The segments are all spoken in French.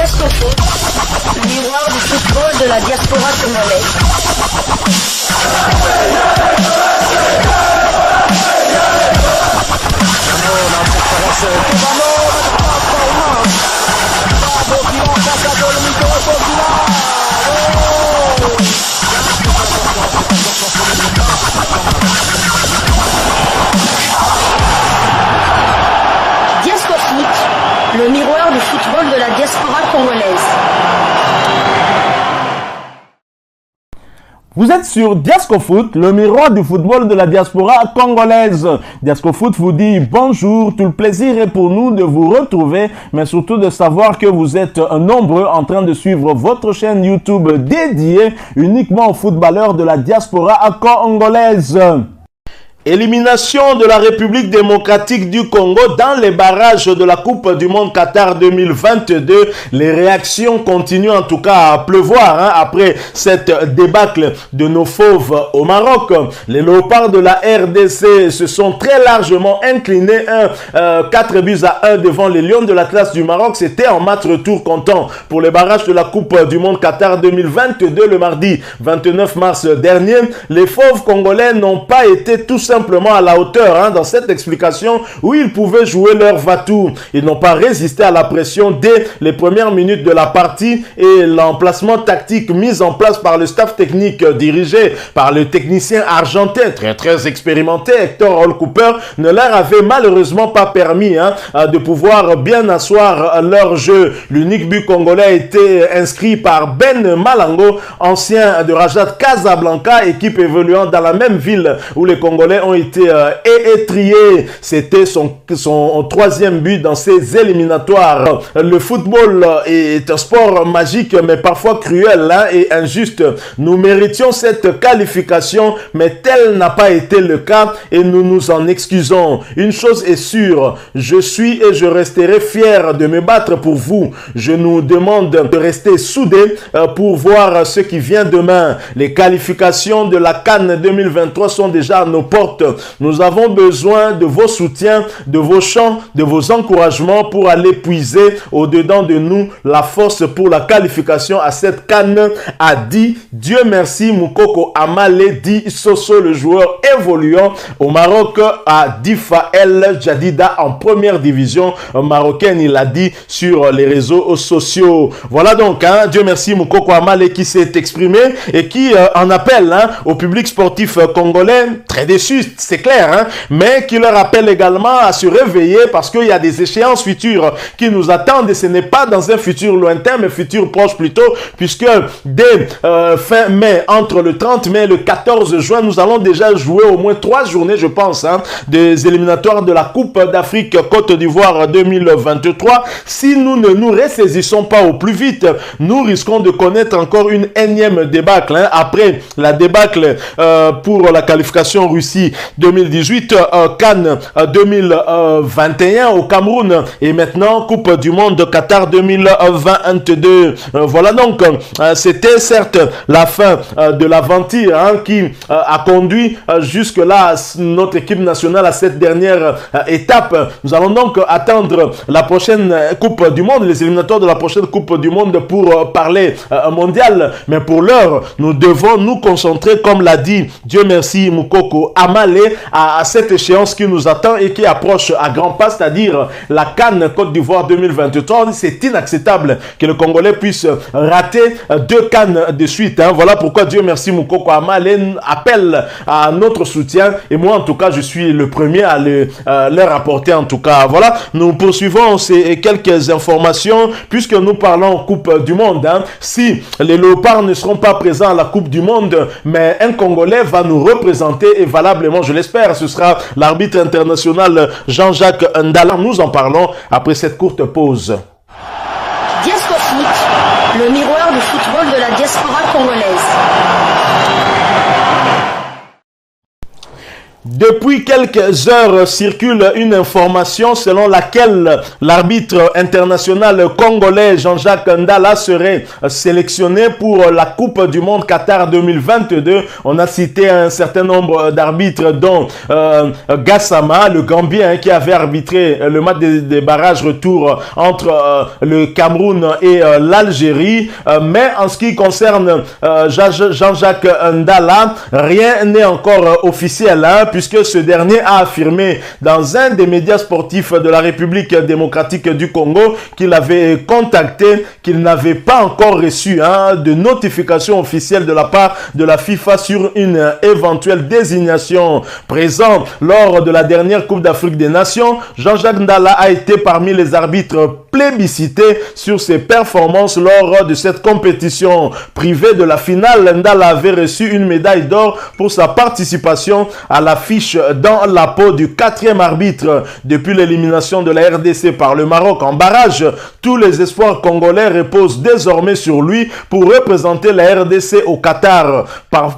Diasco Foot, miroir du football de la diaspora congolaise. Diasco Foot, le miroir du football de la diaspora congolaise. Vous êtes sur Diasco Foot, le miroir du football de la diaspora congolaise. Diasco Foot vous dit bonjour, tout le plaisir est pour nous de vous retrouver, mais surtout de savoir que vous êtes nombreux en train de suivre votre chaîne YouTube dédiée uniquement aux footballeurs de la diaspora congolaise. Élimination de la République démocratique du Congo dans les barrages de la Coupe du Monde Qatar 2022. Les réactions continuent en tout cas à pleuvoir après cette débâcle de nos fauves au Maroc. Les léopards de la RDC se sont très largement inclinés 4 buts à 1 devant les Lions de l'Atlas du Maroc. C'était en match retour comptant pour les barrages de la Coupe du Monde Qatar 2022 le mardi 29 mars dernier. Les fauves congolais n'ont pas été tout simplement à la hauteur dans cette explication où ils pouvaient jouer leur va-tout. Ils n'ont pas résisté à la pression dès les premières minutes de la partie et l'emplacement tactique mis en place par le staff technique dirigé par le technicien argentin très expérimenté Hector Hall Cooper ne leur avait malheureusement pas permis de pouvoir bien asseoir leur jeu. L'unique but congolais a été inscrit par Ben Malango, ancien de Rajat Casablanca, équipe évoluant dans la même ville où les Congolais ont été étriés. C'était son troisième but dans ces éliminatoires. Le football est un sport magique mais parfois cruel et injuste. Nous méritions cette qualification mais tel n'a pas été le cas et nous nous en excusons. Une chose est sûre, je suis et je resterai fier de me battre pour vous. Je nous demande de rester soudés pour voir ce qui vient demain. Les qualifications de la CAN 2023 sont déjà à nos portes. Nous avons besoin de vos soutiens, de vos chants, de vos encouragements pour aller puiser au-dedans de nous la force pour la qualification à cette CAN, a dit Dieu merci Moukoko Amale, dit Soso, le joueur évoluant au Maroc, à Difa El Jadida en première division marocaine. Il l'a dit sur les réseaux sociaux. Voilà donc, Dieu merci Moukoko Amale qui s'est exprimé et qui en appelle au public sportif congolais, très déçu, c'est clair, mais qui leur appelle également à se réveiller parce qu'il y a des échéances futures qui nous attendent et ce n'est pas dans un futur lointain mais futur proche plutôt, puisque dès fin mai, entre le 30 mai et le 14 juin, nous allons déjà jouer au moins 3 journées, je pense, des éliminatoires de la Coupe d'Afrique Côte d'Ivoire 2023. Si nous ne nous ressaisissons pas au plus vite, nous risquons de connaître encore une énième débâcle, après la débâcle pour la qualification Russie 2018, Cannes 2021 au Cameroun et maintenant Coupe du Monde Qatar 2022. Voilà donc, c'était certes la fin de l'aventure qui a conduit jusque-là notre équipe nationale à cette dernière étape. Nous allons donc attendre la prochaine Coupe du Monde, les éliminatoires de la prochaine Coupe du Monde pour parler mondial. Mais pour l'heure, nous devons nous concentrer, comme l'a dit Dieu merci Moukoko Amale, à cette échéance qui nous attend et qui approche à grands pas, c'est-à-dire la CAN Côte d'Ivoire 2023. C'est inacceptable que le Congolais puisse rater 2 CAN de suite. Voilà pourquoi Dieu merci Moukoko Amale appelle à notre soutien et moi en tout cas je suis le premier à leur apporter en tout cas. Voilà, nous poursuivons ces quelques informations puisque nous parlons Coupe du Monde. Si les léopards ne seront pas présents à la Coupe du Monde, mais un Congolais va nous représenter et valablement, je l'espère, ce sera l'arbitre international Jean-Jacques Ndala. Nous en parlons après cette courte pause. Diasco Foot, le miroir du football de la diaspora congolaise. Depuis quelques heures circule une information selon laquelle l'arbitre international congolais Jean-Jacques Ndala serait sélectionné pour la Coupe du Monde Qatar 2022. On a cité un certain nombre d'arbitres dont Gassama, le Gambien, qui avait arbitré le match des barrages retour entre le Cameroun et l'Algérie. Mais en ce qui concerne Jean-Jacques Ndala, rien n'est encore officiel, puisque ce dernier a affirmé dans un des médias sportifs de la République démocratique du Congo qu'il avait contacté, qu'il n'avait pas encore reçu de notification officielle de la part de la FIFA sur une éventuelle désignation. Présent lors de la dernière Coupe d'Afrique des Nations, Jean-Jacques Ndala a été parmi les arbitres plébiscités sur ses performances lors de cette compétition. Privé de la finale, Ndala avait reçu une médaille d'or pour sa participation à l'affiche dans la peau du 4e arbitre. Depuis l'élimination de la RDC par le Maroc en barrage, tous les espoirs congolais reposent désormais sur lui pour représenter la RDC au Qatar.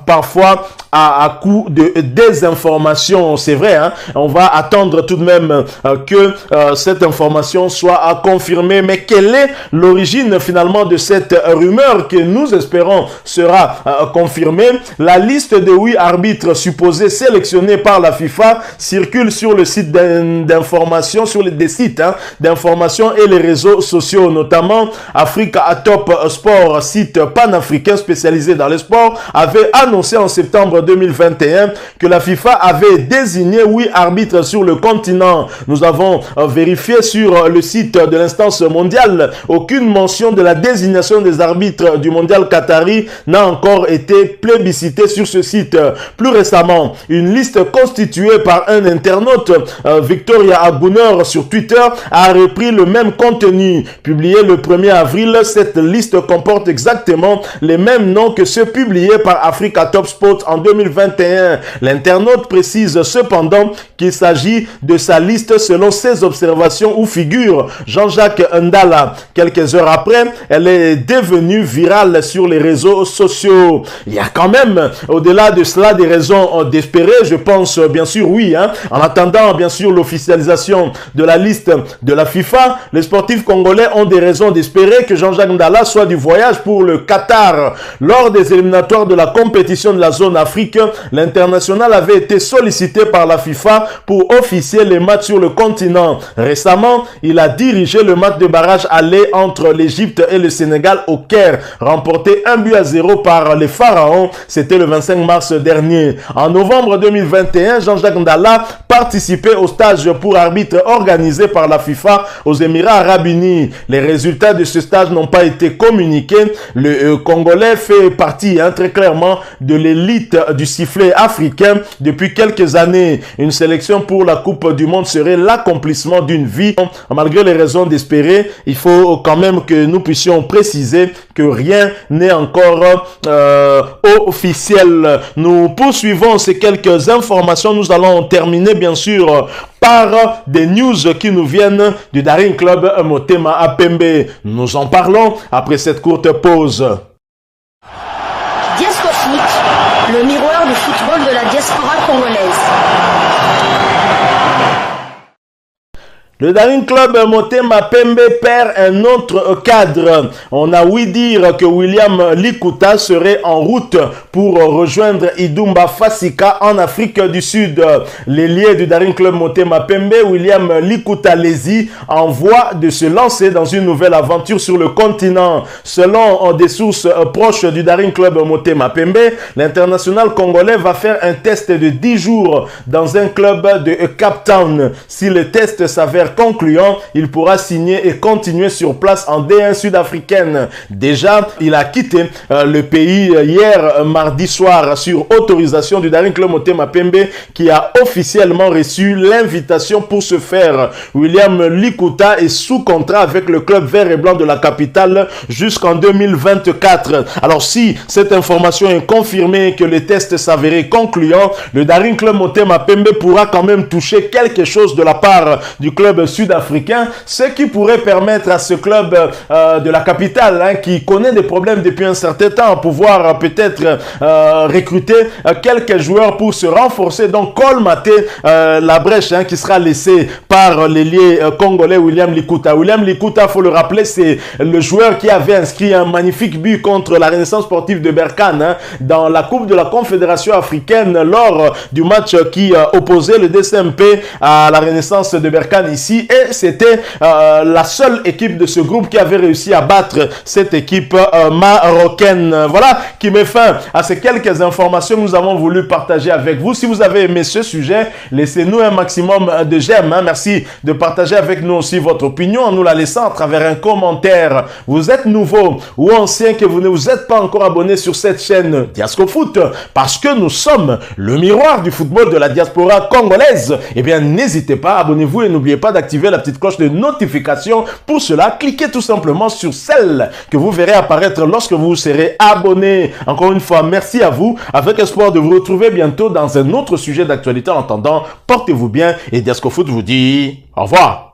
Parfois à coup de désinformation, c'est vrai, on va attendre tout de même que cette information soit confirmée. Mais quelle est l'origine finalement de cette rumeur que nous espérons sera confirmée? La liste de 8 arbitres supposés sélectionnés par la FIFA circule sur le site d'information, sur des sites d'information et les réseaux sociaux, notamment Africa Top Sport, site panafricain spécialisé dans le sport, avait annoncé en septembre 2021 que la FIFA avait désigné 8 arbitres sur le continent. Nous avons vérifié sur le site de l'instance mondiale. Aucune mention de la désignation des arbitres du mondial qatari n'a encore été plébiscitée sur ce site. Plus récemment, une liste constituée par un internaute, Victoria Aguner, sur Twitter, a repris le même contenu. Publié le 1er avril, cette liste comporte exactement les mêmes noms que ceux publiés par Africa Top Sport en 2021. L'internaute précise cependant qu'il s'agit de sa liste selon ses observations où figure Jean-Jacques Ndala. Quelques heures après, elle est devenue virale sur les réseaux sociaux. Il y a quand même, au-delà de cela, des raisons d'espérer, je pense bien sûr oui. En attendant bien sûr l'officialisation de la liste de la FIFA, les sportifs congolais ont des raisons d'espérer que Jean-Jacques Ndala soit du voyage pour le Qatar. Lors des éliminatoires de la compétition de la zone Afrique, l'international avait été sollicité par la FIFA pour officier les matchs sur le continent. Récemment, il a dirigé le match de barrage aller entre l'Égypte et le Sénégal au Caire, remporté 1-0 par les Pharaons. C'était le 25 mars dernier. En novembre 2021, Jean-Jacques Ndala participait au stage pour arbitre organisé par la FIFA aux Émirats Arabes Unis. Les résultats de ce stage n'ont pas été communiqués. Le Congolais fait partie très clairement de l'élite du sifflet africain depuis quelques années. Une sélection pour la Coupe du Monde serait l'accomplissement d'une vie. Malgré les raisons d'espérer, il faut quand même que nous puissions préciser que rien n'est encore officiel. Nous poursuivons ces quelques informations. Nous allons terminer bien sûr par des news qui nous viennent du Daring Club Motema Pembe. Nous en parlons après cette courte pause. Diasco Foot, le miroir du football de la diaspora congolaise. Le Daring Club Motema Pembe perd un autre cadre. On a ouï dire que William Likuta serait en route pour rejoindre Idumba Fasika en Afrique du Sud. L'ailier du Daring Club Motema Pembe, William Likuta Lezi, en voie de se lancer dans une nouvelle aventure sur le continent. Selon des sources proches du Daring Club Motema Pembe, l'international congolais va faire un test de 10 jours dans un club de Cape Town. Si le test s'avère concluant, il pourra signer et continuer sur place en D1 sud-africaine. Déjà, il a quitté le pays hier mardi soir sur autorisation du Daring Club Motema Pembe qui a officiellement reçu l'invitation pour ce faire. William Likuta est sous contrat avec le club vert et blanc de la capitale jusqu'en 2024. Alors si cette information est confirmée que le test s'avérait concluant, le Daring Club Motema Pembe pourra quand même toucher quelque chose de la part du club club sud-africain, ce qui pourrait permettre à ce club de la capitale, hein, qui connaît des problèmes depuis un certain temps, pouvoir peut-être recruter quelques joueurs pour se renforcer, donc colmater la brèche, hein, qui sera laissée par l'ailier congolais William Likuta. William Likuta, faut le rappeler, c'est le joueur qui avait inscrit un magnifique but contre la Renaissance sportive de Berkane, hein, dans la Coupe de la Confédération africaine lors du match qui opposait le DCMP à la Renaissance de Berkane ici, et c'était la seule équipe de ce groupe qui avait réussi à battre cette équipe marocaine. Voilà qui met fin à ces quelques informations que nous avons voulu partager avec vous. Si vous avez aimé ce sujet, laissez-nous un maximum de j'aime, hein. Merci de partager avec nous aussi votre opinion en nous la laissant à travers un commentaire. Vous êtes nouveau ou ancien, que vous ne vous êtes pas encore abonné sur cette chaîne Diasco Foot, parce que nous sommes le miroir du football de la diaspora congolaise, eh bien n'hésitez pas, abonnez-vous et n'oubliez pas d'activer la petite cloche de notification. Pour cela, cliquez tout simplement sur celle que vous verrez apparaître lorsque vous serez abonné. Encore une fois, merci à vous, avec espoir de vous retrouver bientôt dans un autre sujet d'actualité. En attendant, portez-vous bien et Diasco Foot vous dit au revoir.